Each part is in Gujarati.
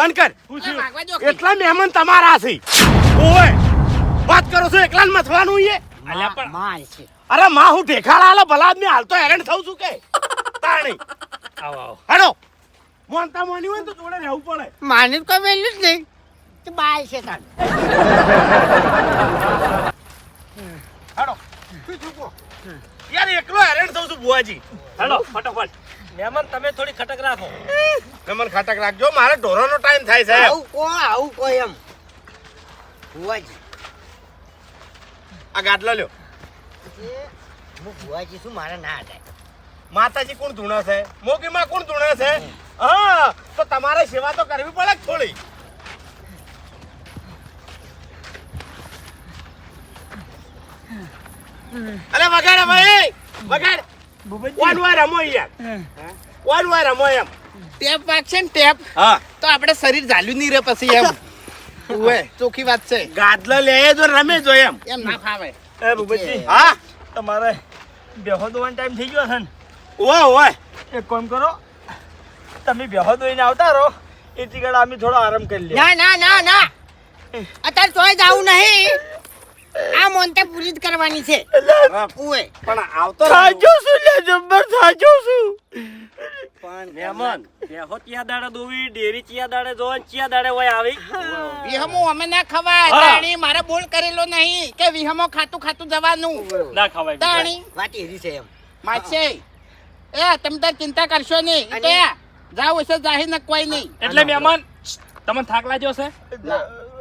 બંધ કર. એટલા મહેમાન તમારા છે. ઓય વાત કરો છો એકલા જ મથવાનું છે. અલ્યા પણ માં છે. અરે માં હું ઢેખાડા આલે ભલા આદમી હાલ તો હેરાન થઉં છું કે તાણી. આવો આવો. હેડો મોનતા મોની હોય તો જોડે રહેવું પડે. માની કોઈ વેલ્યુ જ નહીં તો બાય છે તાન. હેડો યાર એકલો હેરાન થઉં છું બુઆજી. હેલો ફટાફટ. મહેમાન તમે થોડી ખટક રાખો. મહેમાન ખાટક રાખજો મારે ઢોરોનો ટાઈમ થાય છે. આવું કોઈ એમ ભુવાજી આ ગાડલો લ્યો. હું ભુવાજી શું મારા ના હતા. માતાજી કોણ ધૂણે છે? મોગીમાં કોણ ધૂણે છે? હા તો તમારે સેવા તો કરવી પડે જ થોડી. અરે વગાડે ભાઈ વગાડ. વન વાર રમો યાર. વન વાર રમો એમ. ટેપ વાગશે ને ટેપ હા તો આપણે શરીર ઝાલ્યું નહીં રહે પછી એમ ઓએ ચોખ્ખી વાત છે ગાડલો લે જો રમે જો એમ. એમ ના ફાવે. એ ભૂપતજી હા તમારે બેહો દોવાનો ટાઈમ થઈ ગયો છે ને. ઓય ઓય એક કામ કરો તમે બેહો દોઈને આવતા રહો એથી ગળા અમે થોડો આરામ કરી લઈએ. ના ના ના ના અત્યારે તોય જવું નહીં. આ મોનતે પૂરી જ કરવાની છે. ઓએ પણ આવતો સાચું છું લે જબ્બર સાચું છું. પણ મહેમાન બેહો ત્યાં દાડે દોવી ડેરી ત્યાં દાડે જો ત્યાં દાડે હોય આવી. વિહમો અમે ના ખવાય હા. તાણી મારે બોલ કરેલો નહીં કે વિહમો ખાતું ખાતું જવાનું ના ખવાય બીજા. તાણી વાત એવી છે એમ. માછે એ તમે તાર ચિંતા કરશો નહીં અને- કે જાવ હશે જાહેર ન કોઈ નહીં એટલે મહેમાન તમને થાક લાગ્યો છે?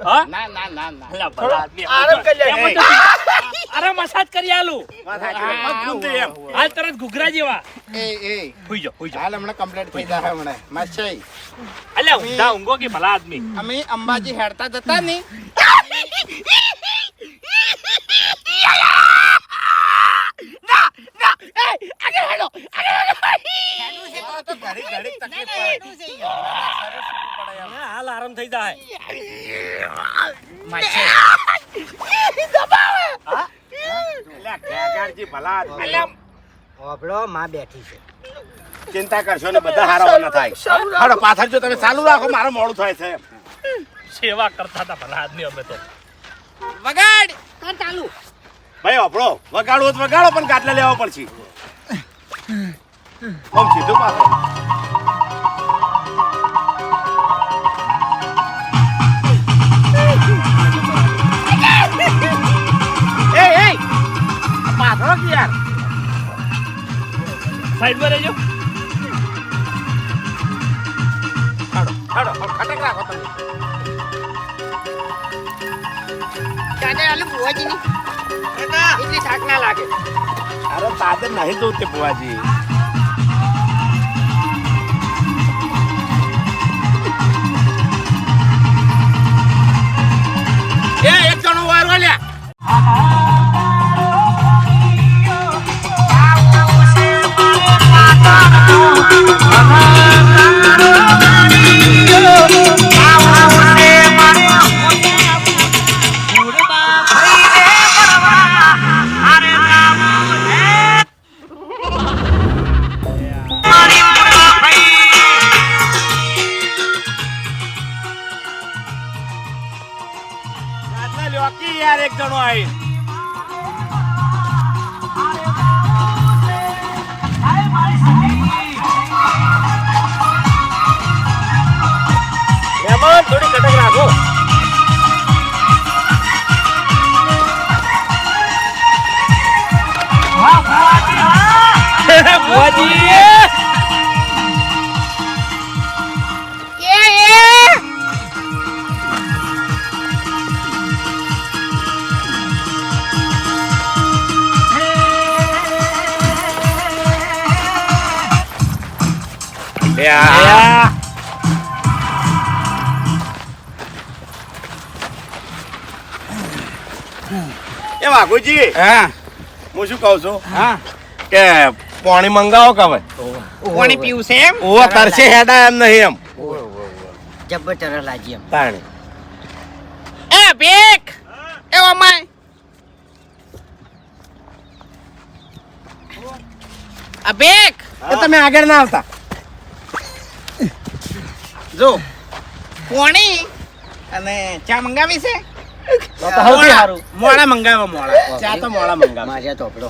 હા ના ના ના ના અલા ભલા આદમી. આરામ કરી લે. એમ તો અરે મસાજ કરી આલું હાલ તરત ઘૂઘરા જેવા. એ હુઈ જાઓ હુઈ જાઓ. હાલ હમણાં કમ્પ્લીટ થઈ જાય હમણાં માછે અલ્યા ઊંધા ઊંઘો કે ભલા આદમી. અમે અંબાજી હેડતા જતા ને હાલ આરામ થઈ જાય. માછે હોભળો માં બેઠી છે. ચિંતા કરશો ને બધા હારા ન થાય. હાલો પાછળ જો તમે ચાલુ રાખો મારે મોડું થાય છે. સેવા કરતા હતા ભલા આદમી અમે તો. વગાડ કર ચાલુ. ભાઈ આપણો વગાડવો તો વગાડો પણ ગાટલા લેવા પડશે. આમ સીધું પાછો. એ પાછો કે યાર. સાઈડમાં રહેજો. હાડો ખટક રાખો તમે. ચાદર આલુ ભુવાજીની. એટલી થાક ના લાગે. અરે તાદર નહીં જોતે બુઆજી. એક જણો વારવા લ્યા. ગાટલા લ્યો કે યાર એક જણો આવી. મહેમાન થોડી કટક રાખો. ભુવાજી એ વાઘુજી હા હું શું કહું છું હા કે પાણી મંગાવો કે હવે. પાણી પીવું છે એમ ઓ તરસે હેડા એમ નહીં એમ. જબ્બર ચરહ લાજી એમ. પાણી એ બેક એ ઓમાય આ બેક તમે આગળ ના આવતા. જો પોણી અને ચા મંગાવી છે સૌથી સારું. મોડા મંગાવો મોડા ચા તો મોડા મંગાવો મારે તો આપણો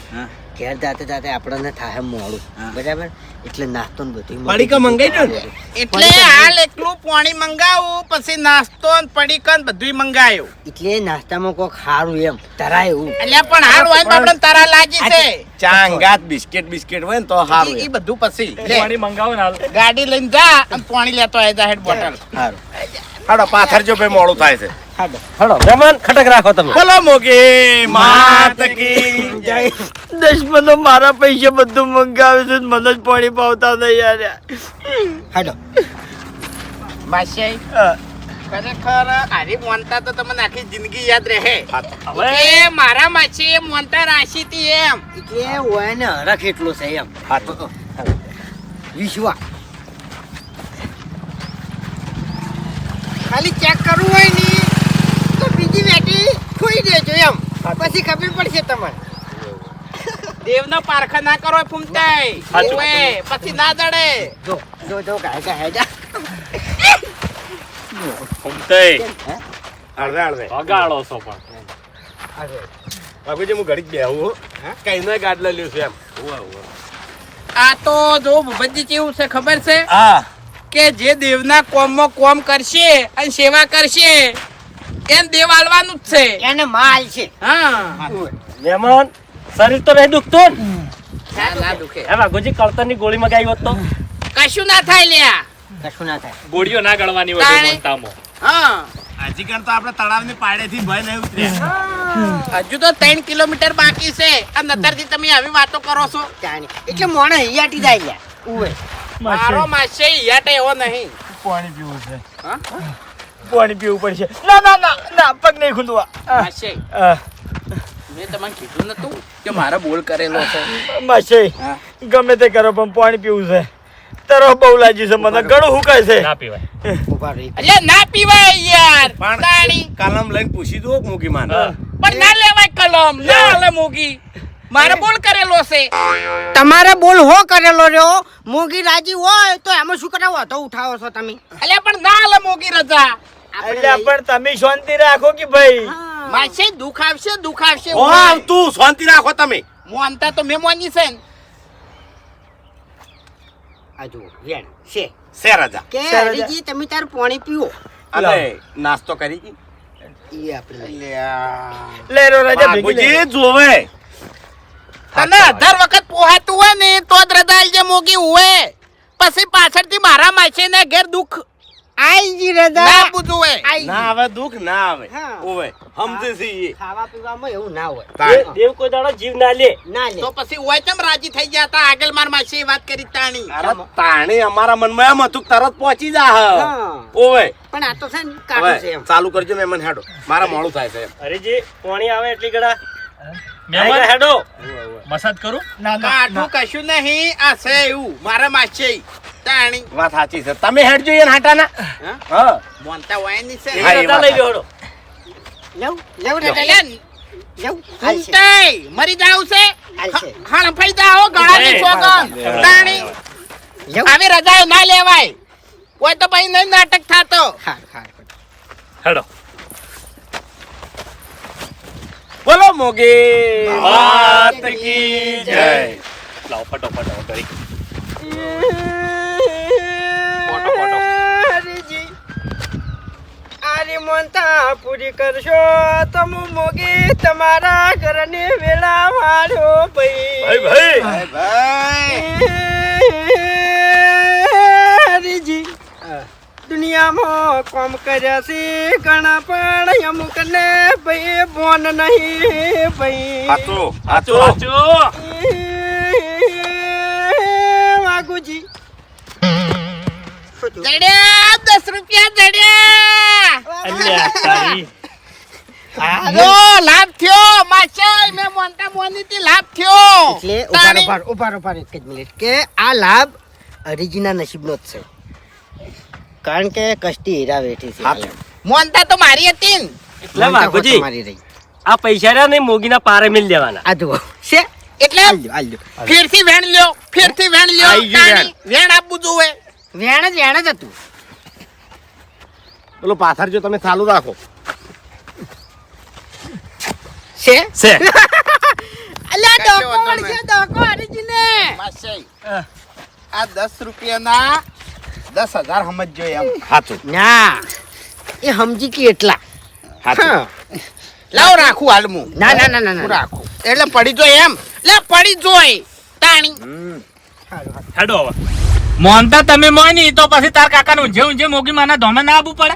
ઘેર જાતે જાતે આપણને થાય મોડું બરાબર એટલે નાસ્તો ને બધું પડીકા મંગાઈ દો ને એટલે હાલ એકલું પોણી મંગાવું પછી નાસ્તો ને પડીકા ને બધું મંગાયું એટલે નાસ્તામાં કોક સારું એમ તરાય એવું એટલે પણ હાલ હોય ને આપણે તારા લાગી છે ચા અંગાત બિસ્કિટ હોય ને તો હારું એ બધું પછી પાણી મંગાવો ને હાલ. ગાડી લઈને જા અને પાણી લેતો આવી જા હેડ બોટલ સારું હાડો પાથર જો ભાઈ મોડું થાય છે હળો રમણ ખટક રાખો તમે. બોલો મોગી માત કી જય. દશમનો મારા પૈસે બધું મંગાવે છે મને જ પાણી પાવતા નહીં યાર. હાડો બાદશાહ હા. ખરેખર આરી મોનતા તો તમને આખી જિંદગી યાદ રહે હવે એ મારા માછી એ મોનતા રાશી હતી એમ એટલે હોય ને હરખ એટલો છે એમ વિશ્વા ખાલી ચેક કરવું હોય ને તો બીજી વેટી ખોઈ દેજો એમ પછી ખબર પડશે તમારે દેવનો પારખા ના કરો ફૂમતાઈ ઓએ પછી ના દડે જો ગાય હેડા અડધે વગાડો છો પણ. બાપુજી હું ઘડીક બેહું કઈ ના ગાડલા લ્યો છું એમ આ તો જો ભૂપતજી કેવું છે ખબર છે હા કે જે દેવના કોમમાં કોમ કરશે અને સેવા કરશે એમ દેવ આલવાનું જ છે એને માલ છે હા મહેમાન શરીર તો નહીં દુખતું ને? ના દુખે હે વાઘુજી કળતરની ગોળી મગાવી હોત તો કશું ના થાય લ્યા કશું ના થાય ગોળીઓ ના ગળવાની તાણે. મોનતામાં. હા હજી કણ તો આપણે તળાવની પાડેથી ભય નહીં ઉતર્યા હજુ તો 3 કિલોમીટર બાકી છે અને અત્યારથી તમે આવી વાતો કરો છો જાણે એટલે મોણે હૈયાટી જાય લ્યા ઉવે મારો માસે યાટે એવો નહીં પાણી પીવું છે. હા? પાણી પીવું પડશે. ના ના ના ના પગ નહીં ખુલવા. માસે મેં તમને કીધું નતું કે મારા બોલ કરેલો છે માસે હા. ગમે તે કરો પણ પાણી પીવું છે. તરફ બહુ લાગી છે મને ગળું હુકાય છે. ના પીવાય. ઉભા રહી એટલે ના પીવાય યાર પણ તાણી. કલમ લઈને પૂછી દો મૂકી માન પણ ના લેવાય કલમ ના હાલે મૂકી મારે બોલ કરેલો છે તમારે બોલ હો કરેલો રહ્યો મોગી રાજી હોય તો એમાં શું કરાવો તો ઉઠાવો છો તમે એટલે પણ ના હાલે મૂકી રજા એટલે પણ તમે શાંતિ રાખો કે ભાઈ. માસે દુખ આવશે ઓ તું શાંતિ રાખો તમે મોનતા તો મેં મોની છે ને. આ જુઓ વેણ છે શે રાજા કે સર, હરીજી તમે તાર પાણી પીવો અને નાસ્તો કરી કી ઈ આપણે લઈ. લે રો રાજા ભેગી લે. બાપુજી જોવે તને 18 વખત પોહાતું હોય ને તો જ રજા જે મોગી હોય પછી પાછળથી મારા માસે ને ઘેર દુખ આઈ જી રજા ના પૂછું હોય આઈ ના આવે દુઃખ ના આવે હા. ઓવે સમજે છે ઈ. ખાવા પીવામાં એવું ના હોય તાણ. દેવ કોઈ દાડો જીવ ના લે. ના લે તો પછી હોય કેમ રાજી થઈ ગયા તા આગળ માર માસે વાત કરી તાણી અરે તાણે અમારા મનમાં એમ હતું કે તરત પહોંચી જા હા. ઓવે પણ આ તો છે ને કાઢું છે હવે એમ ચાલુ કરજો મહેમાન હેડો મારા મોડું થાય છે એમ હરીજી પાણી આવે એટલી ગળા મહેમાન હેડો મસાજ કરું. ના કાઠું કશું નહીં આ છે એવું મારા માસે તાણી વાત સાચી છે તમે હેડજો એને હાટાના હા? હા મોનતા હોય ની છે હા, એ વાત લઈ લો હેડો. લેવ લેવ રજા એટલે લેવ હાલશે ફૂમતાઈ, મરી જાવ છે હાલશે. હળફાઈ જાઓ ગળાની સોગંદ તાણી લેવ આવી રજાઓ ના લેવાય કોઈ તો પછી નહીં નાટક થાતો હાર હાર હેડો. બોલો મોગી માત કી જય લાવો ફટોફટ હવે કરી. Photo, photo. હરીજી આરી મોનતા પૂરી કરશો તમુ મોગી તમારા ઘરની વેળા વાળ્યો ભાઈ. ભાઈ ભાઈ હરીજી દુનિયામાં કોમ કર્યા છે ઘણા પણ અમુક ને ભાઈ બોન નહીં ભાઈ. હાચો હાચો વાઘુજી જડ્યા 10 રૂપિયા જડ્યા અલ્યા તારી. જો લાભ થયો માચાઈ મેં મોનતા મોની થી લાભ થયો એટલે તાણી. ઉભા એક જ મિનિટ કે આ લાભ હરીજીના નસીબનો જ છે કારણ કે કષ્ટી હીરા વેઠી છે હાચું. મોનતા તો મારી હતી ને. એટલે મોનતા વાઘુજી ખોટો મારી રહી આ પૈસા રહ્યા ને મોગીના પારે મિલ દેવાના. આ જુઓ છે એટલે આલ્યો ફેરથી વેણ લ્યો આઈ ગયું તાણી. વેણ આપવું જોવે વેણ જ હતું પેલો પાથર જો તમે ચાલુ રાખો છે છે અલ્યા કશો ડોકો વાંધો વળશે નહીં. ડોકો હરીજીને માસી આ 10 રૂપિયાના 10,000 સમજજો એમ સાચું ના એ સમજી કે એટલા સાચું લાવ રાખું હાલ હું ના ના ના ના હું ના રાખું એટલે પડી જોય એમ લે પડી જોય તાણી હેડો હવે મોનતા તમે મોની તો પછી તાર કાકાનું ઊંઝે ઊંઝે મોગી માના ધોમે ના આવવું પડે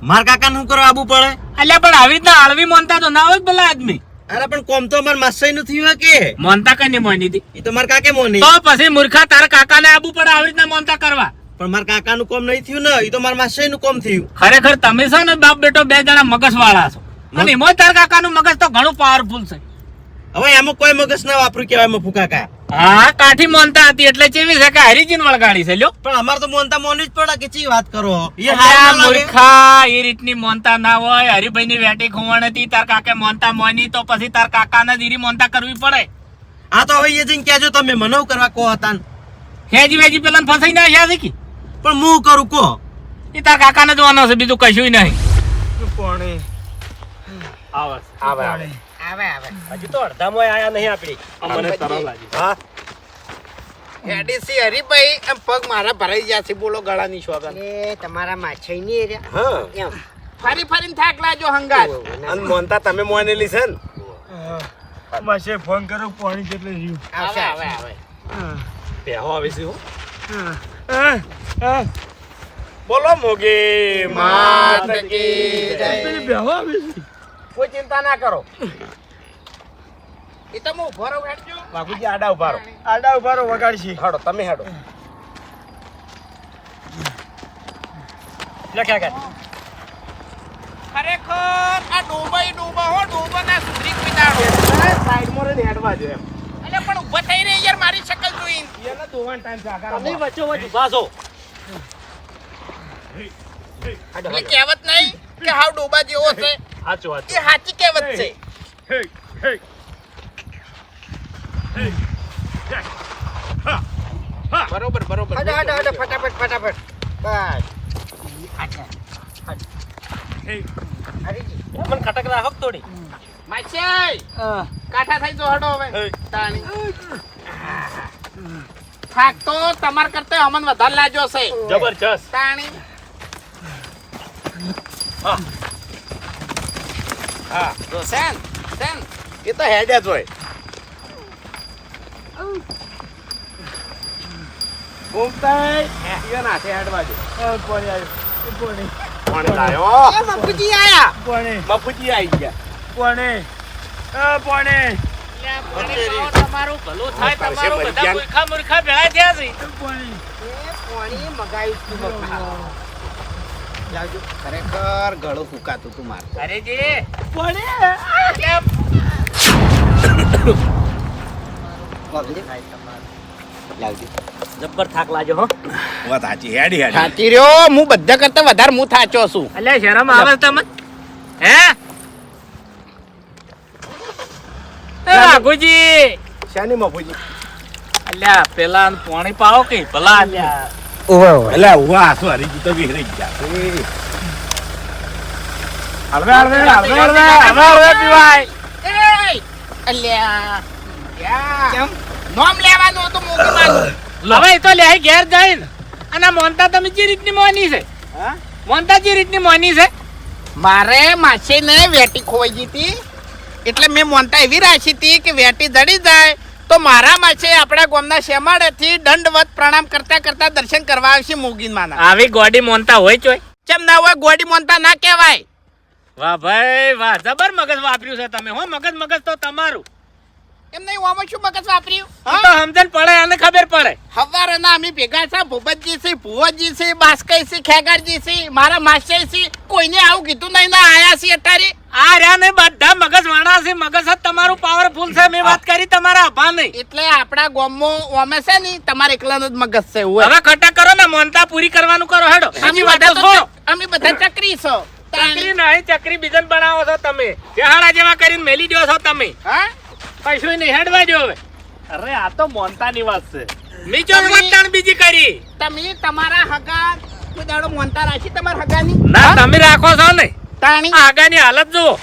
માર કાકા નું કરવા આબુ પડે અલ્યા પણ આવી રીતના આળવી મોનતા તો ના હોય જ ભલા આદમી અરે પણ કોમ તો માર માસાઈ નું થયું કે મોનતા કઈ નહીં મોની હતી એ તો માર કાકે મોની તો પછી મૂર્ખા તારા કાકાને આવવું પડે આવી રીતના મોનતા કરવા પણ માર કાકા નું કોમ નહીં થયું ને એ તો માર માસાઈ નું કોમ થયું ખરેખર તમે છો ને બાપ બેટો બે જણા મગજ વાળા છો અને એમાં તાર કાકાનું મગજ તો ઘણું પાવરફુલ છે હવે એમાં કોઈ મગજ ના વાપરું કેવાય મફુ કાકા હા કાઠી મોનતા હતી એટલે ચેવી છે કે હરીજીન વળગાડી છે લ્યો પણ અમાર તો મોનતા મોની જ પડે કે ચી વાત કરો એ અલ્યા હાલ ના લાગે. મૂર્ખા એ રીતની મોનતા ના હોય હરિભાઈ ની વેટી ખોવાણ હતી તાર કાકે મોનતા મોની તો પછી તાર કાકાને દીરી મોનતા કરવી પડે આ તો હવે એ જઈને કહેજો તમે મનવ કરવા કો હતા ને. હેજી વેજી પેલા ફસાઈ ના છે કે પણ હું કરું કો એ તાર કાકાને જોવાનો છે બીજું કશું નહીં પાણી આવે આવે આવે આવે હજી તો અડધામાં આયા નહીં આપડી મને તરસ લાગી હા હેડીસી હરીભાઈ એમ પગ મારા ભરાઈ ગયા છે બોલો ગળાની શોગન એ તમારા માછઈ ની એરિયા હા એમ ફરી ફરીને થાક લાજો હંગાત અને મોનતા તમે મોનેલી છે ને માસે ફોન કરો પાણી જેટલે રહ્યું આવે આવે આવે બેહો આવે છે હો બોલો મોગી માત કી જય. કોઈ ચિંતા ના કરો એ તો હું ઉભો રહું હેડજો બાપુજી આડા ઉભા રહો આડા ઉભા રહો વગાડશી હેડો તમે હેડો લખ્યા કર ખરેખર આ ડોબા હો ડોબા ના સુધરી કોઈ દાડો સાઈડમાં રહીને હેડવા જો એમ એટલે પણ ઉભા થઈ રહી યાર મારી શકલ જોઈને એને દોવાનો ટાઈમ છે આકાર તમે વચ્ચો વચ્ચ ઉભા છો એટલે કહેવત નહીં કે હાવ ડોબા જેવો છે સાચું એ સાચી કહેવત છે બરોબર બરોબર હડો હડો હડો ફટાફટ ફટાફટ બસ હરીજી મને ખટક રાખો કે થોડી માછાઈ કાઠા થઈ જો હડો હવે તાણી થાક તો તમાર કરતે અમન વધારે લાજો છે જબરજસ્ત તાણી હા તો સેન સેન એ તો હેડે જ હોય ઘૂમતાય ઈવન હાથે હેડવા જો કોણ લાયો એ મફુજી આયા મફુજી આવી ગયા તમારું ભલું થાય તમારું બધા મૂર્ખા મૂર્ખા ભેળા થયા છે એ પાણી મગાવ્યું તું મફુજી. લાવજો ખરેખર ગળું ફૂકાતું તું મારું હરીજી લાવજો જબ્બર થાક લાજો હો વાત સાચી હેડી હેડી થાકી રહ્યો હું બધા કરતા વધારે હું થાચો છું અલ્યા શરમ આવે તમને હે એ વાઘુજી શાની મફુજી અલ્યા પેલા પાણી પાવો કે ભલા અલ્યા એટલે ઉવા આસો હરીજી તો વિહરી ગયા હળવે પીવાય એય! અલ્યા કેમ નામ લેવાનું હતું મોગી માનું હવે એ તો લે ઘેર જઈને અને મોનતા તમે જે રીતની મોની છે મોનતા જે રીતની મોની છે મારે માછે ને વેટી ખોવાઈ ગઈ હતી એટલે મેં મોનતા એવી રાખી હતી કે વેટી જડી જાય તો મારા માછે આપણા ગામના શેમાડેથી દંડવત પ્રણામ કરતા કરતા દર્શન કરવા આવશે મોગીન માના આવી ગોડી મોનતા હોય ચોય કેમ ના હોય ગોડી મોનતા ના કહેવાય વાહ ભાઈ વાહ જબર મગજ વાપર્યું છે તમે હો મગજ તો તમારું એમ નહીં આમાં શું મગજ વાપર્યું આ તો સમજણ પડે અને ખબર પડે હવારના અમે ભેગા છે ભૂપતજી છે ભુવતજી છે બાસ્કઈ છે ખેગારજી છે મારા માસ્ટર છે કોઈને આવું કીધું નહીં ના આયા છે અત્યારે આ રહ્યા ને બધા મગજ વાળા છે મગજ જ તમારું પાવરફુલ છે મેં વાત કરી તમારા અભા નહીં એટલે આપણા ગામમાં ઓમે છે ને તમારે એકલાનો જ મગજ છે એવું હવે ખટા કરો ને મોનતા પૂરી કરવાનું કરો હેડો અમે બીજી વાત બધા છોડો અમે બધા ચક્રી છો ચકરી નહીં ચકરી બીજન બનાવો છો તમે ચહાડા જેવા કરીને મેલી દો છો તમે હા કશું નહીં હેડવા દો હવે અરે આ તો મોનતાની વાત છે બીજો વાત તાણ બીજી કરી તમે તમારા હગા કોઈ દાડો મોનતા રાખી તમારા હગાની ના તમે રાખો છો ને તાણી આગળની હાલત જુઓ.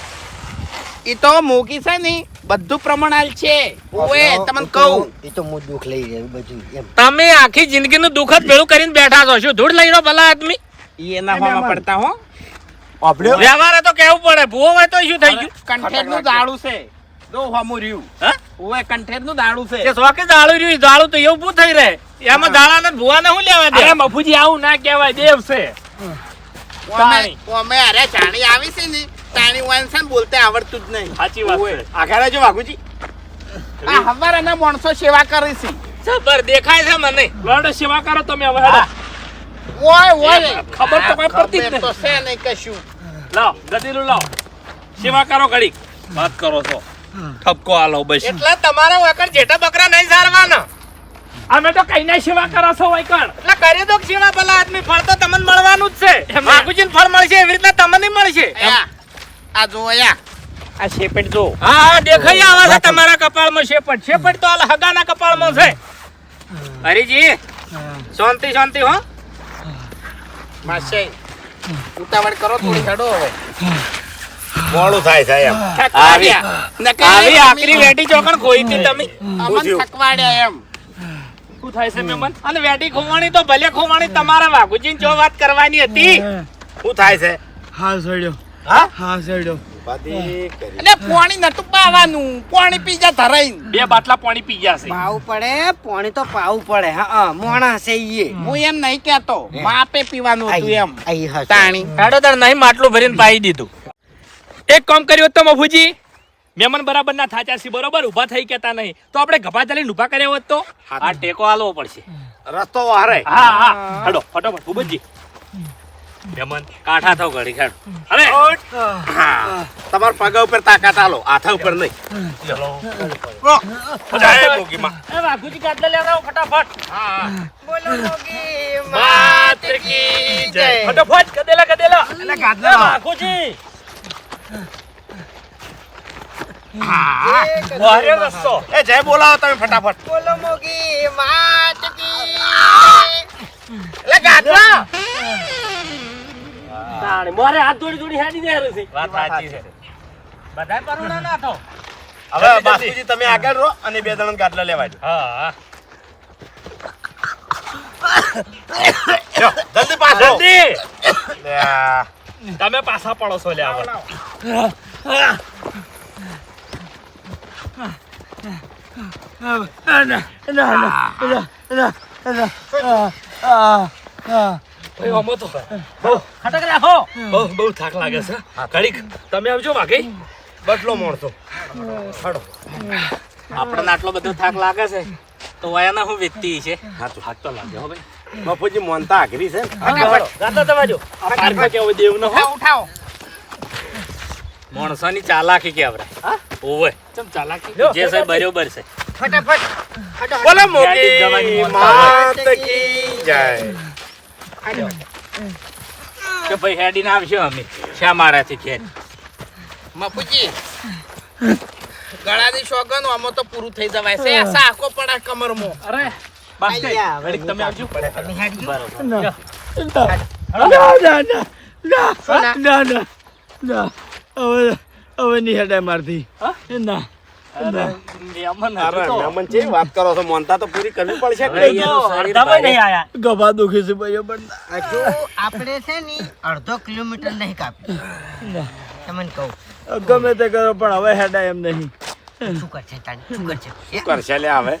ઈ તો મોગી છે ને બધું પ્રમાણ છે ઓએ તમને કહું એ તો હું દુઃખ લઈ રહ્યું બધું એમ. તમે આખી જિંદગીનું દુઃખ જ ભેળું કરીને બેઠા છો. શું ધૂળ લઈ લો ભલા આદમી? ઈ એના હોમાં પડતા હો આપણે વ્યવહારે તો કેવું પડે. ભૂવો હોય તો શું થઈ ગયું? કંઠેરનું દાડું છે જો હમું રહ્યું હા? ઓએ કંઠેરનું દાડું છે કે શોખે દાળું રહ્યું દાળું તો એવું ઊભું થઈ રહે. એમાં દાળા ને ભૂવા ને શું લેવા દે? અરે મફુજી આવું ના કહેવાય, દેવ છે. અમે અરે જાણી આવી છે ને તાણી વાન છે ને બોલતે આવડતું જ નહીં સાચી વાત છે. આખા જો વાઘુજી આ હવારના માણસો સેવા કરી છે જબર દેખાય છે મને. લડ સેવા કરો તમે હવે હેડો. ઓય ઓય ખબર તો કઈ પડતી જ ખબર તો નહીં. છે નહીં કશું લાવ ગદીલું લાવ, સેવા કરો ઘડીક. વાત કરો છો ઠપકો આલો બસ. એટલે તમારા વખત જેઠા બકરા નહીં સારવાના. અમે તો કઈ ના સેવા કરો છો વૈકણ. એટલે કરી દો સેવા ભલા આદમી. ફળ તો તમને મળવાનું જ છે. વાઘુજીને ફળ મળશે એવી રીતના તમને મળશે. આ જો આયા આ શેપેટ જો હા હા દેખાઈ આવે છે તમારા કપાળમાં શેપટ. શેપટ તો હાલ હગાના કપાળમાં છે. હરીજી શાંતિ શાંતિ હો. માસે ઉતાવળ કરો થોડી હેડો હવે મોડું થાય છે એમ આવી આકરી વેટી ચોકણ ખોઈ હતી તમે. અમન થકવાડ્યા એમ શું થાય છે મેમન? અને વેટી ખોવાણી તો ભલે ખોવાણી તમારા વાઘુજીને જો વાત કરવાની હતી. શું થાય છે એટલે પાણી નતું પાવાનું પાણી પી જા ધરાઈ 2 બાટલા પાણી પી ગયા છે. પાવું પડે પાણી તો પાવું પડે. હા મોણા છે ઈએ. હું એમ નહીં કહેતો માપે પીવાનું હતું એમ આઈ હા તાણી હેડો તાર નહીં માટલું ભરીને પાઈ દીધું. એક કામ કર્યું હોત તો મફુજી, મેમન બરાબર ના થાચા છે બરોબર, ઊભા થઈ કેતા નહીં તો આપણે ગભા ચાલીને ઊભા કર્યા હોત તો. આ ટેકો આલવો પડશે. રસ્તો વારે હા હા હેડો ફટાફટ ભૂપતજી. મેમન કાઠા થાવ ઘડી ખેડ. અરે તમારા પગ ઉપર તાકાત આલો હાથા ઉપર નહીં જય મોગીમાં. એ વાઘુજી કાટલે લેતા આવો ફટાફટ. બોલો મોગી માત કી જય. ફટાફટ ગદેલા ગદેલા. એ વાઘુજી વારે રસ્તો. એ જય બોલાવો તમે ફટાફટ. બોલો મોગી માત કી એટલે ગાડલા તાણે મોરે હાથ જોડી જોડી હેડી દે છે. વાત સાચી છે. બધાય પરુણા ના થો. હવે બાસ્કુજી તમે આગળ રહો અને 2 જણ ગાડલા લેવા દો. હા જો, જલ્દી પાછો જલ્દી લે આ. તમે પાછા પડો છો લે આવો. ઓય અમો તો ખટક રાખો. બહુ થાક લાગે છે. ઘડીક તમે આવજો વાઘઈ. બટલો મોણસો આપણને આટલો બધો થાક લાગે છે તો વયાના હું વ્યક્તિ છે. થાક તો લાગે હો ભાઈ. બાપુજી મોનતા આઘરી છે ને. ગાતા તમાજો આ પારકા કેવો દેવ ન હો. ઉઠાવો માણસોની ચાલાકી કેવરાય. ઓવે ચમ ચાલાકી જે છે બરોબર છે. ફટાફટ બોલો ગાડી જવાની મોગી મોનતા માત કી જય. કે ભાઈ હેડીને આવશે અમે શા મારાથી ખેડ. મફુજી ગળાની સોગન આમાં તો પૂરું થઈ જવાય છે સાકો પડા કમરમાં અરે બાસ્કે આયા, ઘડીક તમે આવજો. મેમન અરે હજુ તો મેમન છે વાત કરો છો મોનતા તો પૂરી કરવી પડશે હવે એનું શરીર ભારે. હજુ આપણે છે ને અડધો કિલોમીટર નહીં કાપ્યું તમને કહું ગમે તે કરો પણ હવે હેડા એમ નહીં. શું કરશે તાણી શું કરશે શું કરશે લે હવે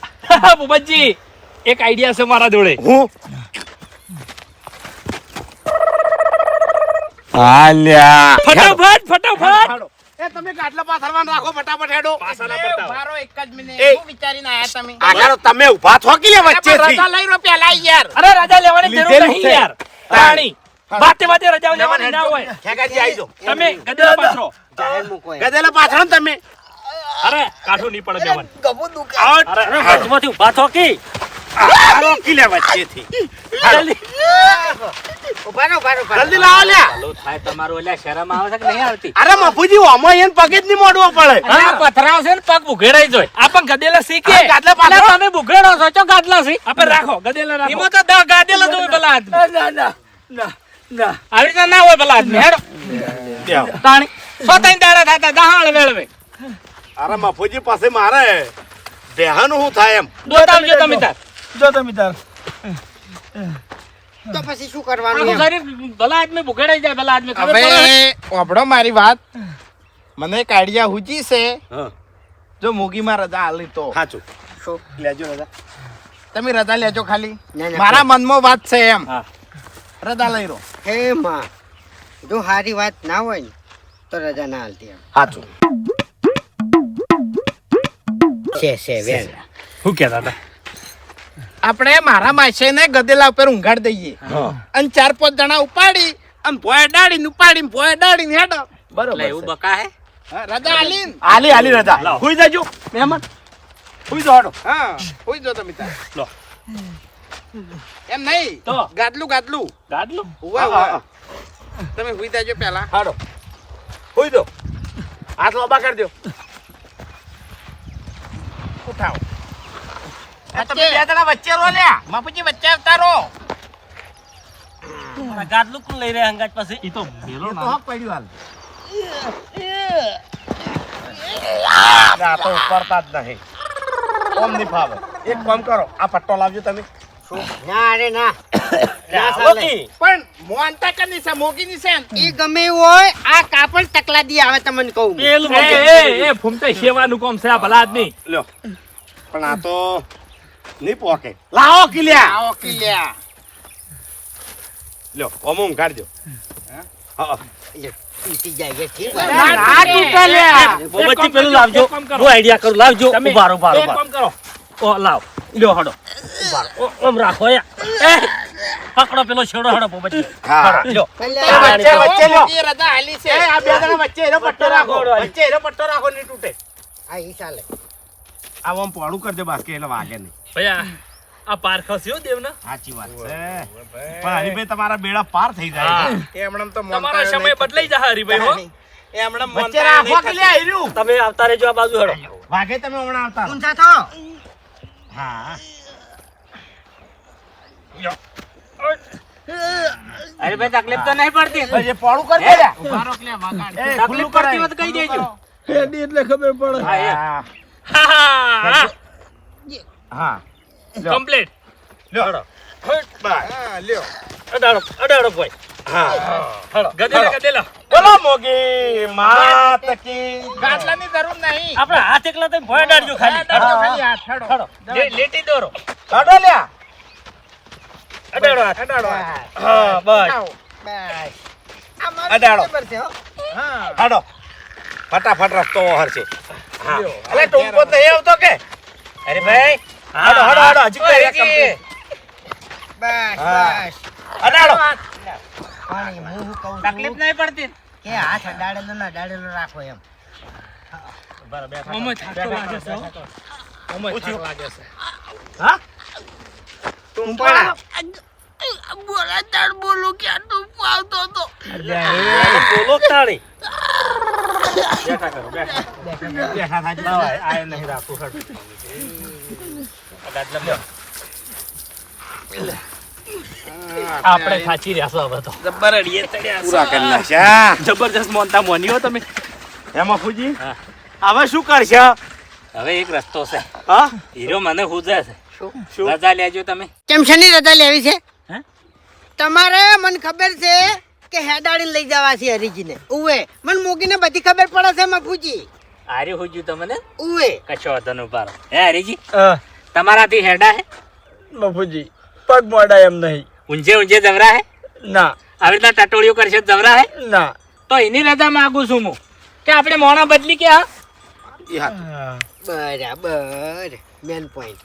ભૂપતજી એક આઈડિયા છે મારા જોડે. હું આલ્યા ફટાફટ ફટાફટ. એ તમે ગાડલા પાથરવાન રાખો ફટાફટ હેડો પાછા ના પડતા. મારો એક જ મિનિટ એ. શું વિચારીને આયા તમે આગળ તમે ઊભા થો કે લે વચ્ચેથી રજા લઈ રો પેલા યાર અરે રજા લેવાની જરૂર લીધેલું નહીં છે. યાર. તાણી વાતે વાતે રજા લેવાની ના હોય. ખેગાજી આવી જાઓ. તમે ગદેલા પાથરો. જાહેર મૂકો એમ. ગધેલા પાથરો ને તમે અરે કાઠું નહીં પડે બેવન. ગબુ દુખે અરે વચમાંથી ઊભા થો કે. રોકી લે વચ્ચેથી જલ્દી. ઉભા રહો, ઉભા રહો, ઉભા રહો. જલ્દી લાવો લ્યા ચાલુ થાય તમારું ઓલા શરમ આવે છે કે નહીં આવતી? અરે મફુજી ઓમાં એને પગે જ નહીં મોડવો પડે આ પથરાવ છે ને પગ ભૂખેડાઈ જોય. આ પણ ગદેલા શીખે. આ ગાદલા પાથરો. અલા તમે ભૂખેડો છો ચો ગાદલા છે. આપણે રાખો ગદેલા રાખો. એમાં તો 10 ગાદેલા જોવે ભલા આદમી. આવી રીતના ના હોય ભલા આદમી હેડો તાણી સોતાઈ દાડા થાતા દહાણ વેળવે અરે મફુજી પાસે મારે બેહાનું શું થાય એમ દોતાવજો તમે તાર તો પછી શું કરવાનું આખું એમ? શરીર ભલા આદમી ભૂખેડાઈ જાય ભલા આદમી ખબર પડે હવે ઓભળો મારી વાત મને એક આઈડિયા હુજી છે હા જો મોગીમાં રજા આલી તો સાચું શું? લેજો રજા તમે રજા લેજો ખાલી ના, ના, મારા મનમાં વાત છે એમ હા. રજા લઈ રો હે માં જો સારી વાત ના હોય ને તો રજા ના હાલતી એમ. સાચું છે વેણ. શું કહેતા હતા આપણે મારા માસીને ગદેલા ઉપર ઊંઘાડી દઈએ અને 4-5 જણા ઉપાડી અને ભોય ડાળીને ઉપાડીને ભોય ડાળીને હેડો એટલે એવું બકા હે હા, રજા આલીને આલી રજા હુઈ જજો મહેમાન હુઈ જો હાડો હા હોઈ જો તમે તાર. લો. એમ નહીં તો? ગાદલું ગાડલું ઉવા ઉવા તમે હુઈ જાજો પહેલા હાડો હુઈ દો હાથ લોબા કરી દો ઉઠાવો તમે બે જણા વચ્ચે રહો લ્યા માપુજી વચ્ચે આવતા રહો ગાડલું કોણ લઈ રહ્યા હંગાત પછી ઈ તો મેલો તો હક પડ્યું હાલ આ તો કરતા જ નહીં કોમ નહીં ફાવે એક કામ કરો આ પટ્ટો લાવજો તમે ના અરે ના ના ચાલે. મોગી. પણ મોનતા કની છે મોગીની છે ને? ઈ ગમે એવું હોય આ કાપડ તકલા દી આવે તમને કહું પેલું એ ફૂમતે સેવાનું કામ છે આ ભલા આદમી લ્યો પણ આ તો નહીં પોકે લાવો કિલ્યા આવો કિલ્યા લ્યો ઓમું કાઢજો હા તૂટી જાય છે ઠીક ના, વાત. ના તૂટે લ્યા. બોબતથી પેલું લાવજો હું આઈડિયા કરું લાવજો ઉભારો એક કામ કરો ઓ લાવ લ્યો હડો ઉભારો ઓમ રાખો એ પકડો પેલો છેડો હડો બોબતથી હા લ્યો પેલા વચ્ચે વચ્ચે લ્યો મોગી રજા આલી છે એ આ બે જણા વચ્ચે એનો પટ્ટો રાખો વચ્ચે એનો પટ્ટો રાખો નહીં તૂટે હા ઈ ચાલે. આ આમ પોળું કરજો બાકી એટલે વાગે નહીં ભૈયા આ પારખો છે હો દેવના સાચી વાત છે પણ હરીભાઈ તમારા બેડા પાર થઈ જાય હા. એમણે તો તમારો સમય બદલાઈ જશે હરીભાઈ હો એમણે વચ્ચે રાખો કિલ્યા હીર્યું તમે આવતા રહેજો આ બાજુ હડો વાગે તમે હમણાં આવતા રહો. ઊંચા થો. હા અરે ભાઈ તકલીફ તો નહીં પડતી એ પોળું કરી દે લ્યા. ઉભારો કે વગાડ એ તકલીફ ખુલ્લું પડતી કરાય. હોય તો કહી દેજો હા હા હા કમ્પ્લીટ લ્યો બસ. હા લ્યો અડાડો ભાઈ હા ગદેલા બોલો મોગી માત કી ગાટલાની જરૂર નહીં આપણે હાથ એકલા તો ભોય અડાડજો ખાલી હેડો ખાલી હાથ હેડો લેટી દોરો કાઢો લ્યા અડાડો હાથ હેડો હા બસ આવો. બસ. અડાડો ખબર છે હો. હા હાડો ફટાફટ રસ્તો હરશે હા અલે ટૂંકો તો એ આવતો કે અરે ભાઈ હાડો હાડો હાડો હજી કોઈ એક complete. બસ હા. બસ. અડાડો પણ હું શું કહું છું તકલીફ નહીં પડતી કે હાથ અડાડેલો ના અડાડેલો રાખો એમ. ઓમય થાકતો લાગે છે હો. ઓમય થાક પૂછ્યું. લાગે છે હા તું પણ બોલો તાળી બેઠા થાજો. આ નહીં રાખું આપણે સાચી રહ્યા છો હવે તો જબ્બર અડીએ ચડ્યા પૂરા કરી નાખ્યા જબરજસ્ત મોનતા મોની હો તમે એમાં ફૂજી હા. હવે શું કરશે હવે એક રસ્તો છે હા હીરો મને હુજે છે શું રજા લેજો તમે કેમ શેની રજા લેવી છે હે? તમારે મને ખબર છે કે હેડાડીને લઈ જવા છે હરીજીને ઉવે મને મોગીને બધી ખબર પડે છે મફુજી આર્યું હુજ્યું તમને ઉવે કશો વાંધો નહીં ઉભા રહો. હે હરીજી તમારાથી હેડા હે મફુજી પગ મોડા એમ નહીં ઊંઝે ઊંઝે જવરા હે ના આવી રીતના ટટોળીઓ કરશે તો જવરા હે ના તો એની રજા માંગુ છું હું કે આપણે મોણા બદલી કે હા ઈ હાથ. બરાબર મેન પોઈન્ટ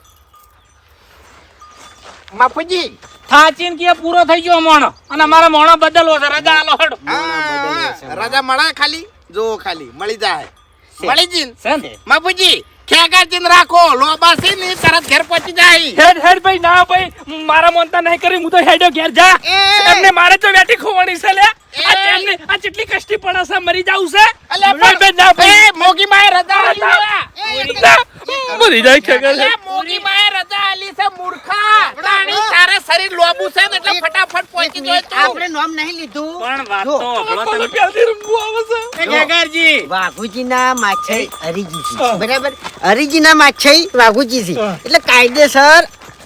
માપુજી થાચીન કે પૂરો થઈ ગયો મોણો અને અમારો મોણો બદલવો છે રજા આલો હડો હા, રજા મળે ખાલી જો ખાલી મળી જાય મળી જીન છે ને માપુજી ખેગાજીન રાખો લોબાસી ની તરત ઘેર પહોંચી જાય હેડ હેડ ભાઈ ના ભાઈ મારા મોનતા નહીં કરી હું તો હેડ્યો ઘેર જા એમને મારે તો વેટી ખોવાની છે લે એમને આ કેટલી કષ્ટી પડે છે મરી જાવું છે અલ્યા ભાઈ, ભાઈ, ના ભાઈ એ મોગી માં રજા આલી લે. ના, મરી જાય ખેગર અલ્યા, મોગી માએ રજા આલી છે મૂર્ખા. તાણી તારે શરીર લોબુ છે ને એટલે ફટાફટ પહોંચી જાય તું. આપણે નામ નહીં લીધું પણ વાત જો, તો હંભળો તમે. મને ક્યાંથી રમવું આવે છે ખેગારજી વાઘુજીના માછઈ હરીજી છે બરાબર હરીજીના માછઈ વાઘુજી છે એટલે કાયદેસર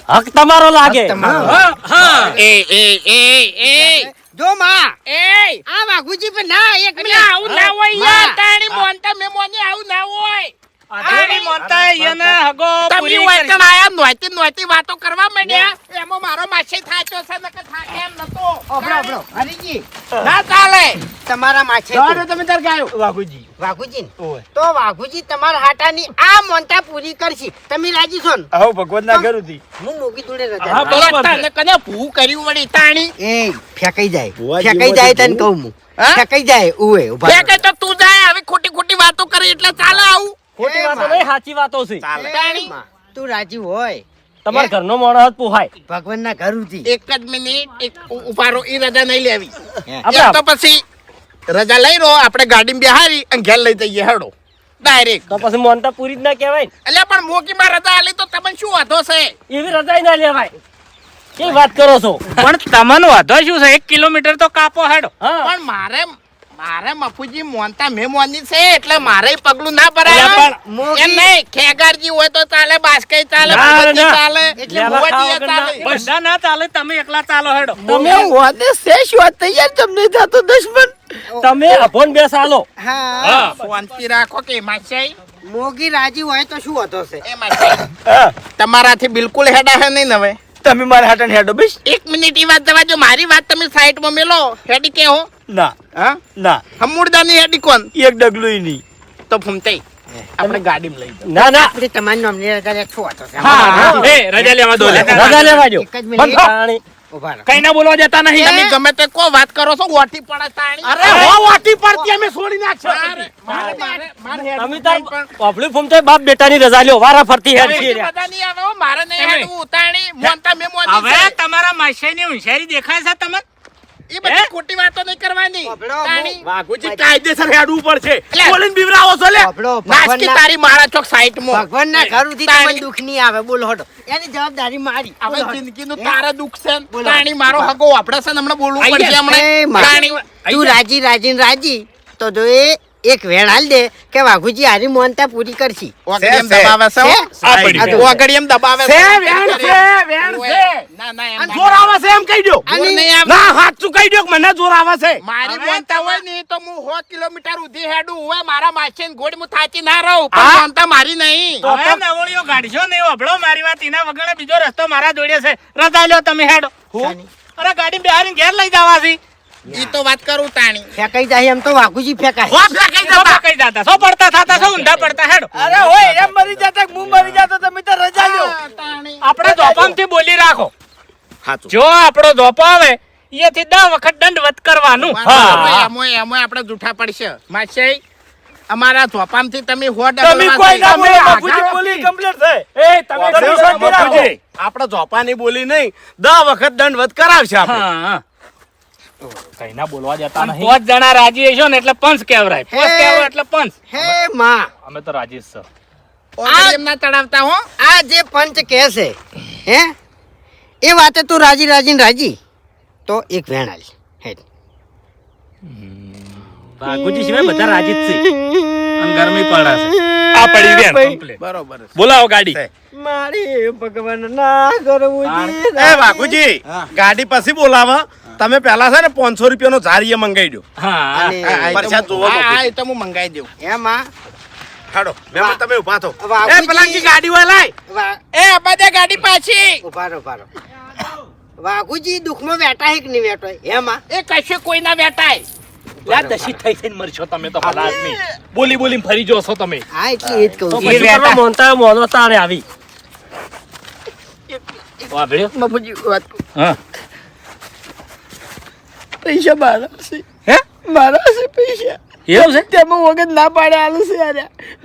હક તમારો લાગે. હક તમારો. હા, હા. એ જો માં એ આ વાઘુજી પર ના એક અલ્યા, આવું ના હોય માં. યાર. તાણી મોનતા મેં મોની આવું ના હોય. આની મોનતા એને હગો તમે પૂરી વાંચણ આયા નોતી વાતો કરવા માંડ્યા એમાં મારો માછે થાચો છે નકર થાકે એમ નતો. ઓબળો હરીજી ના ચાલે. તમારા માછઈ જવાડો તમે તાર ગાયો વાઘુજી વાઘુજી ને. ઓય તો વાઘુજી તમારા હાટાની આ મોનતા પૂરી કરશી તમે રાજી છો ને આવો ભગવાનના ઘરેથી હું મોગી જોડે રજા હા, લઉં. બરાબર છે. તને કને ભૂ કર્યું વળી તાણી. એ ફેંકાઈ જાય ભુવાજી ફેંકાઈ જાય એમાંથી તને કહું હું હા? ફેંકાઈ જાય ઉવે ઉભા બે કે તો તું જાય હવે ખોટી વાતો કરી એટલે ચાલે આવું. ખોટી વાતો નહીં, સાચી વાતો છે. તાણી. માં, તું રાજી હોય તમારા ઘરનો માણસ જ પોહાય. ભગવાનના ઘર ઉધી એક જ મિનિટ એક ઉપારો ઈ રજા નહીં લેવી. આપણે એક તો પછી રજા લઈ રહો આપણે ગાડીમાં બેહારી અને ઘેર લઈ જઈએ હેડો ડાયરેક્ટ. તો પછી મોનતા પૂરી જ ના કહેવાય ને. એટલે પણ મોકીમાં રજા આલી તો તમને શું વાંધો છે? એવી રજાઈ ના લેવાય. કેવી વાત કરો છો? પણ તમને વાંધો શું છે 1 કિલોમીટર તો કાપો હેડો. હા. પણ મારે મફુજી મોનતા મેં મોની છે એટલે મારે પગલું ના અલ્યા, ભરાય. મોગી- એમ નહીં ખેગારજી હોય તો ચાલે બાસ્કઈ ચાલે ના, ભગવતી ના. ચાલે એટલે લેવા ભુવાજીએ ખાવા ચાલે. વગરના બધા ના ચાલે, તમે એકલા ચાલો હેડો. તમે હોતે શેષ વાત તૈયાર તમને થતો દુશ્મન તમે અભોન બેસાલો. હા હા. શાંતિ રાખો કે માસાઈ મોગી રાજી હોય તો શું હતો છે એ માસાઈ તમારાથી બિલકુલ હેડા હે નહીં હવે. તમે મારા હાટન હેડો બસ એક મિનિટ ઈ વાત જવા જો મારી વાત તમે સાઈડમાં મેલો હેડી કે હો ના હા ના હમુરદાની હેડી કોણ એક ડગલું નહીં તો ફૂમતે આપણે ગાડીમાં લઈ જાઓ. ના ના, આપણે તમારી નામની રજા લે શું હતો છે હા, એ રજા લેવા દો લે. રજા લેવા દો. એક જ મિનિટ તાણી. ઉભા રહો કઈ ના બોલવા જતા નહીં. તમે ગમે તે કો વાત કરો છો ઓઠી પડે તાણી. અરે હો વાટી પડતી અમે છોડી નાખશો મારે તમે તાર પાપડી ફૂમતે બાપ બેટાની રજા લ્યો, વારા ફરતી હેડ છે રે. બધા નહીં આવે હો, મારે નહીં હેડવું તાણી મોનતા મેં મોની હવે છે. તમારા માસાઈની હોશિયારી દેખાય છે તમને. ઈ બધી ખોટી વાતો નહીં કરવાની અબળો, તાણી. વાઘુજી કાયદેસર હેડવું પડશે લે. બોલીને બીવરાવો છો લે આપણો નાસકી ભગવાનના તારી માળા ચોક સાઈડમાં. ભગવાનના ઘર ઉધી તાણી. તમને દુઃખ નહીં આવે બોલો હટો એની જવાબદારી મારી હવે બોલો હટો. જિંદગીનું તારે દુઃખ છે ને. બોલો. તાણી મારો હગો આપણે છે ને હમણાં બોલવું પડશે એ હમણાં. માં. તાણી. તું રાજી રાજી ને રાજી તો જો એ એક વેણ હાલ દે કે વાઘુજી હારી મોનતા પૂરી કરશી ઓગળીએમ દબાવે છે હો. આ પડી. આ તો. ઓગળીએમ દબાવે છે, છે. વેણ છે, વેણ છે. ના ના એમ અને ના. જોર આવે છે એમ કહી દો જોર નહીં આવે. ના સાચું કહી દો કે મને જોર આવે છે મારી બોનતા હોય ને તો હું 100 કિલોમીટર ઉધી હેડું હોય મારા માછીને ગોળ હું થાચી ના રહું હા? પણ બોનતા મારી નહીં. હવે નવળીઓ ગાડશો નહીં, અભળો મારી વાત. એના વગર બીજો રસ્તો મારા જોડે છે. રજા લ્યો તમે હેડો. અરે ગાડી બેહારીને ઘેર લઈ જવા છે. ઈ તો વાત કરું તાણી. ફેંકાઈ જાય એમ તો વાઘુજી ફેંકાય હો ફેંકાઈ સો જતા કઈ જાતા, સો પડતા થતા, સો ઊંધા પડતા હેડો. અરે હોય એમ મરી જતા કે હું મરી જતો તમે તો રજા લ્યો હા, તાણી. આપણે ધોપામથી બોલી રાખો. સાચું જો આપણો ધોપો આવે એથી 10 વખત દંડવત કરવાનું. હા. એમોય આપણે જૂઠા પડશે માછાઈ અમારા ધોપામથી તમે હો તમે કોઈ ના બોલો બાપુજી આઘાડો બોલી થી. કમ્પ્લીટ છે એ તમે તમે શાંતિ શાંતિ રાખો. રાખો. આપણે જોપાની બોલી નહીં 10 વખત દંડવત કરાવશે આપણે હા. કઈ ના બોલવા જતા નહીં. 5 જણા રાજી હશો ને એટલે પંચ કહેવરાય. પંચ હે. કહેવરાય એટલે પંચ. હે માં અમે તો રાજી જ છે. ઓગળી એમ ના ચડાવતા હો. આ જે પંચ કહે છે હે એ વાતે તું રાજી રાજી ને રાજી તો એક વેણ હાલ હેડ વાઘુજી સિવાય બધા રાજી જ છે. અને ગરમી પડે છે. આ પડી વેણ complete. બરોબર છે. બોલાવો ગાડી. મારી ભગવાન ના કરવું એ વાઘુજી ગાડી પછી બોલાવા તમે પહેલા છે ને 500 રૂપિયાનો ઝારીએ મંગાઈ દો હા. અને પરસાદ જોવો હા, બાપુ. હા, એ તો હું મંગાઈ દઉં. એમાં હાડો મેમન તમે ઉભા થો વાઘુજી- એ પલાંગી ગાડી હોય લાય એ અબાદે ગાડી પાછી. ઉભા રહો વાઘુજી દુઃખમાં વેટા હે કે નહીં વેટો એમાં એ કશે કોઈ ના વેટાય. લા દશી થઈ થઈને મરશો તમે તો ભલા આદમી. બોલી બોલીને ફરી જોશો તમે. હા એટલે એ જ કહું તો છું. પછી કરવા મોનતા મોનો તારે આવી. વાહ ભેળ્યો. બાપુજી વાત હા. પૈસા મારા છે હે? મારા છે પૈસા એવું છે? તેમાં વગર ના પાડે આલું છે યાર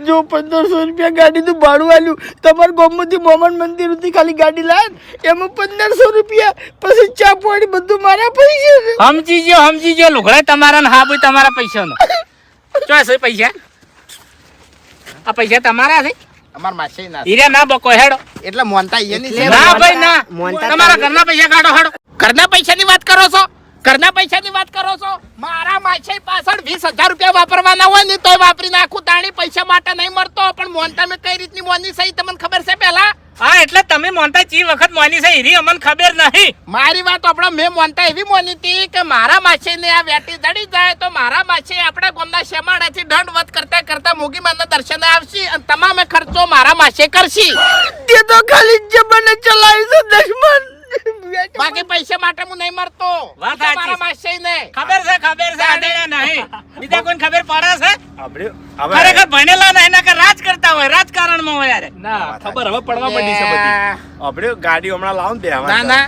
જો 1500 રૂપિયા ગાડીનું ભાડું આલ્યું તમારા ગામમાંથી મોમન મંદિર સુધી ખાલી ગાડી લાય એમાં 1500 રૂપિયા પછી ચા પાણી બધું મારા પૈસા છે સમજી ગયો લુગડા તમારા ને હા ભાઈ તમારા પૈસાનો. ચોય છે પૈસા? આ પૈસા તમારા છે? અમાર માસી ના હીરે ના બકો હેડો એટલે મોનતા ઈયની છે ના ભાઈ ના મોનતા તમારા ઘરના પૈસા કાઢો હેડો ઘરના પૈસાની વાત કરો છો ઘરના પૈસાની વાત કરો છો મારા માસે પાછળ 20,000 રૂપિયા વાપરવાના હોય ને તોય વાપરી નાખું તાણી પૈસા માટે નહીં મળતો પણ મોનતા મેં કઈ રીતની મોની સહી તમને ખબર છે પહેલા હા એટલે તમે મોનતા ચી વખત મોની છે હીરી અમને ખબર નહીં મારી વાત આપણે મેં મોનતા એવી મોની હતી કે મારા માસે ને આ વેટી દડી જાય તો મારા માસે આપણા ગામના શેમાડાથી દંડવત કરતા કરતા મોગી માના દર્શને આવશે અને તમામ ખર્ચો મારા માસે કરશે તે તો ખાલી જબને ચલાવી છે દશમન બાકી પૈસા માટે હું નહીં મરતો વાત સાચી. મારા માસે ને ખબર છે આડેડા નહીં બીજા કોઈને ખબર પડે છે આપણે ખરેખર ભણેલા નહીં ના કે રાજ કરતા હોય રાજકારણમાં હોય યાર ના ખબર હવે પડવા માંડી છે બધી આપણે ગાડી હમણાં લાવો ને બે ના ના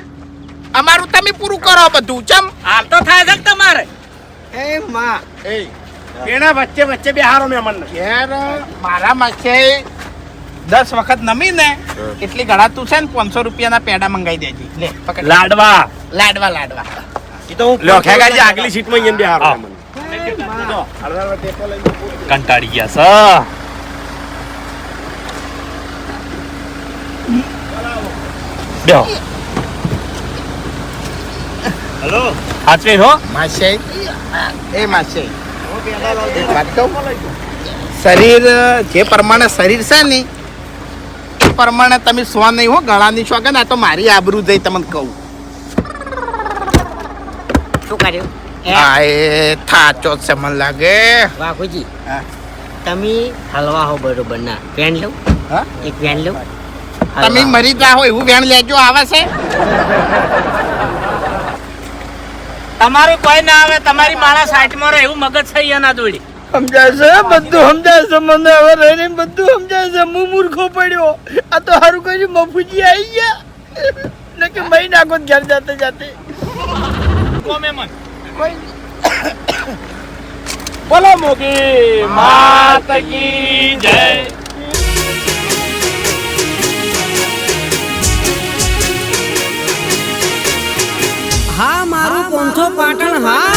અમારું તમે પૂરું કરો બધું ચમ હાલ તો થાય છે કે તમારે એ માં એ એના વચ્ચે વચ્ચે બેહારો મહેમાન યાર મારા માસે 10 વખત નમી ને એટલી ઘણા તું છે ને 500 રૂપિયાના પેડા મંગાઈ દેજે લે પકડ લાડવા લાડવા લાડવા ઈ તો હું લ્યો ખેગાજી આગલી સીટમાં ઈયન બેહારો હા. મહેમાન જો હળદર ટેકો લઈને કંટાળી ગયા છે બેહો હેલો હાચવે હો માસે એ માસે એક વાત કહું શરીર જે પ્રમાણે શરીર છે ને એ પ્રમાણે તમે સો નહીં હો ગળાની શોખન આ તો મારી આબરૂ જઈ તમને કહું શું કર્યું આ એ થાચો છે મને લાગે વાઘુજી હા. તમે હલવા હો બરોબર ના પેન લો હા? એક પેન લો તમે મરી જાઓ એવું વેણ લેજો આવે છે તમારું કોઈ ના આવે તમારી માળા સાઈડમાં રહે એવું મગજ છે અહીંયા ના દોડી સમજાય છે બધું સમજાય છે મને હવે રહીને બધું સમજાય છે હું મૂર્ખો પડ્યો આ તો સારું કર્યું મફુજી આવી ગયા ને કે મહી નાખો ઘેર જાતે જાતે કોમે મન બોલો મોગી માત કી જય હા મારું પોંથો પાટણ હા